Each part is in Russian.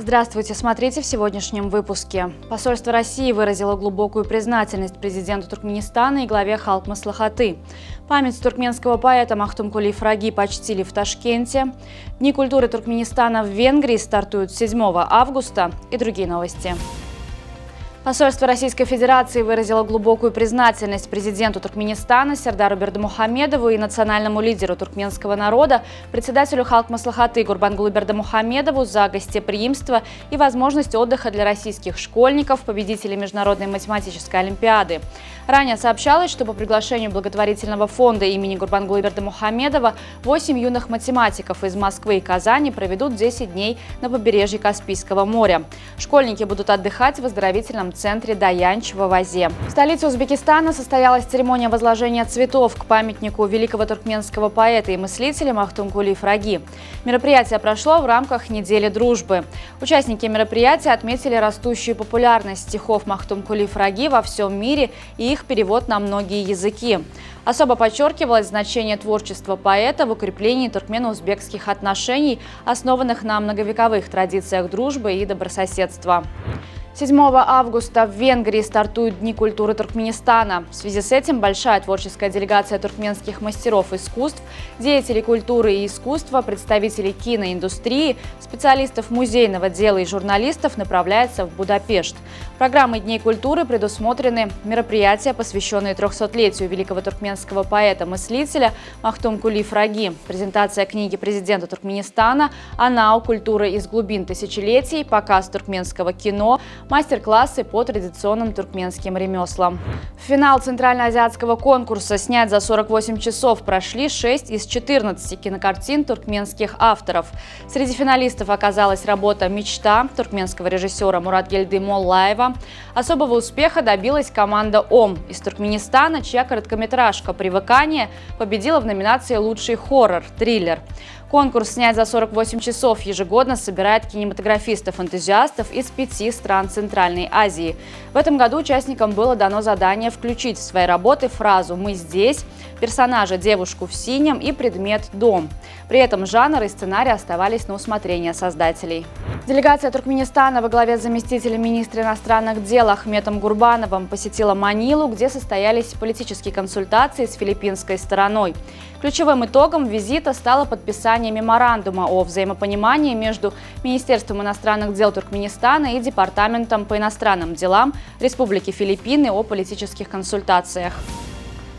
Здравствуйте, смотрите в сегодняшнем выпуске. Посольство России выразило глубокую признательность президенту Туркменистана и главе Халк Маслахаты. Память туркменского поэта Махтумкули Ифраги почтили в Ташкенте. Дни культуры Туркменистана в Венгрии стартуют 7 августа и другие новости. Посольство Российской Федерации выразило глубокую признательность президенту Туркменистана Сердару Бердымухамедову и национальному лидеру туркменского народа, председателю Халк Маслахаты Гурбангулу Бердымухамедову за гостеприимство и возможность отдыха для российских школьников, победителей Международной математической олимпиады. Ранее сообщалось, что по приглашению благотворительного фонда имени Гурбангулы Бердымухамедова 8 юных математиков из Москвы и Казани проведут 10 дней на побережье Каспийского моря. Школьники будут отдыхать в оздоровительном центре Даянч в Авазе. В столице Узбекистана состоялась церемония возложения цветов к памятнику великого туркменского поэта и мыслителя Махтумкули Ифраги. Мероприятие прошло в рамках недели дружбы. Участники мероприятия отметили растущую популярность стихов Махтумкули Ифраги во всем мире и их перевод на многие языки. Особо подчеркивалось значение творчества поэта в укреплении туркмено-узбекских отношений, основанных на многовековых традициях дружбы и добрососедства. 7 августа в Венгрии стартуют Дни культуры Туркменистана. В связи с этим большая творческая делегация туркменских мастеров искусств, деятелей культуры и искусства, представителей киноиндустрии, специалистов музейного дела и журналистов направляется в Будапешт. Программой Дней культуры предусмотрены мероприятия, посвященные 300-летию великого туркменского поэта-мыслителя Махтумкули Ифраги, презентация книги президента Туркменистана «Анау. Культура из глубин тысячелетий», показ туркменского кино, мастер-классы по традиционным туркменским ремеслам. В финал центральноазиатского конкурса «Снять за 48 часов» прошли 6 из 14 кинокартин туркменских авторов. Среди финалистов оказалась работа «Мечта» туркменского режиссера Муратгельды Моллаева. Особого успеха добилась команда «Ом» из Туркменистана, чья короткометражка «Привыкание» победила в номинации «Лучший хоррор-триллер». Конкурс «Снять за 48 часов» ежегодно собирает кинематографистов-энтузиастов из 5 стран Центральной Азии. В этом году участникам было дано задание включить в свои работы фразу «Мы здесь», персонажа «Девушку в синем» и предмет «Дом». При этом жанр и сценарий оставались на усмотрение создателей. Делегация Туркменистана во главе с заместителем министра иностранных дел Ахметом Гурбановым посетила Манилу, где состоялись политические консультации с филиппинской стороной. Ключевым итогом визита стало подписание меморандума о взаимопонимании между Министерством иностранных дел Туркменистана и Департаментом по иностранным делам Республики Филиппины о политических консультациях.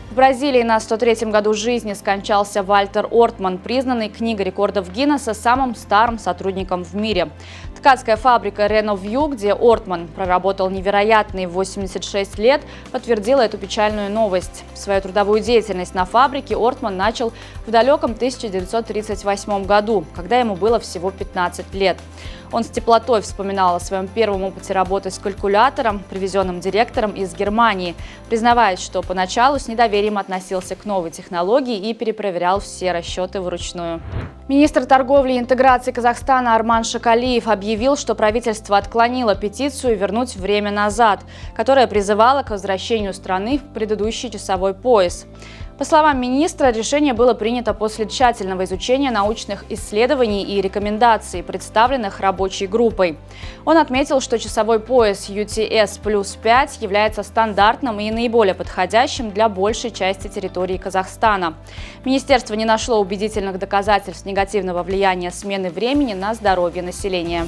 В Бразилии на 103-м году жизни скончался Вальтер Ортман, признанный Книгой рекордов Гиннесса самым старым сотрудником в мире. Ткацкая фабрика Реновью, где Ортман проработал невероятные 86 лет, подтвердила эту печальную новость. Свою трудовую деятельность на фабрике Ортман начал в далеком 1938 году, когда ему было всего 15 лет. Он с теплотой вспоминал о своем первом опыте работы с калькулятором, привезенным директором из Германии, признаваясь, что поначалу с недоверием относился к новой технологии и перепроверял все расчеты вручную. Министр торговли и интеграции Казахстана Арман Шакалиев объявил, что правительство отклонило петицию «Вернуть время назад», которая призывала к возвращению страны в предыдущий часовой пояс. По словам министра, решение было принято после тщательного изучения научных исследований и рекомендаций, представленных рабочей группой. Он отметил, что часовой пояс UTS плюс 5 является стандартным и наиболее подходящим для большей части территории Казахстана. Министерство не нашло убедительных доказательств негативного влияния смены времени на здоровье населения.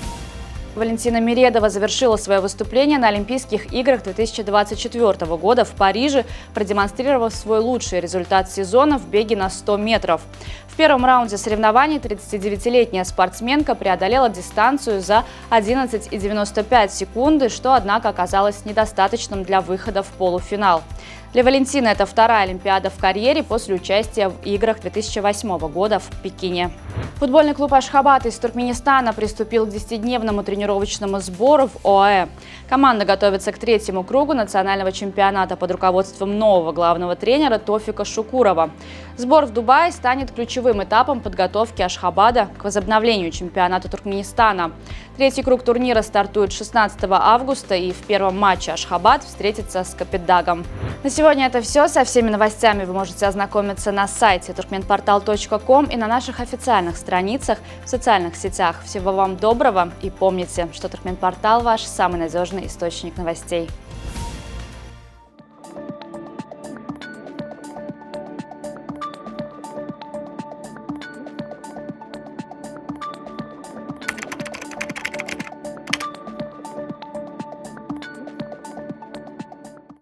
Валентина Миредова завершила свое выступление на Олимпийских играх 2024 года в Париже, продемонстрировав свой лучший результат сезона в беге на 100 метров. В первом раунде соревнований 39-летняя спортсменка преодолела дистанцию за 11,95 секунды, что, однако, оказалось недостаточным для выхода в полуфинал. Для Валентины это вторая Олимпиада в карьере после участия в играх 2008 года в Пекине. Футбольный клуб «Ашхабад» из Туркменистана приступил к 10-дневному тренировочному сбору в ОАЭ. Команда готовится к третьему кругу национального чемпионата под руководством нового главного тренера Тофика Шукурова. Сбор в Дубае станет ключевым этапом подготовки Ашхабада к возобновлению чемпионата Туркменистана. Третий круг турнира стартует 16 августа, и в первом матче Ашхабад встретится с Копетдагом. На сегодня это все. Со всеми новостями вы можете ознакомиться на сайте turkmenportal.com и на наших официальных страницах в социальных сетях. Всего вам доброго и помните, что Туркменпортал – ваш самый надежный источник новостей.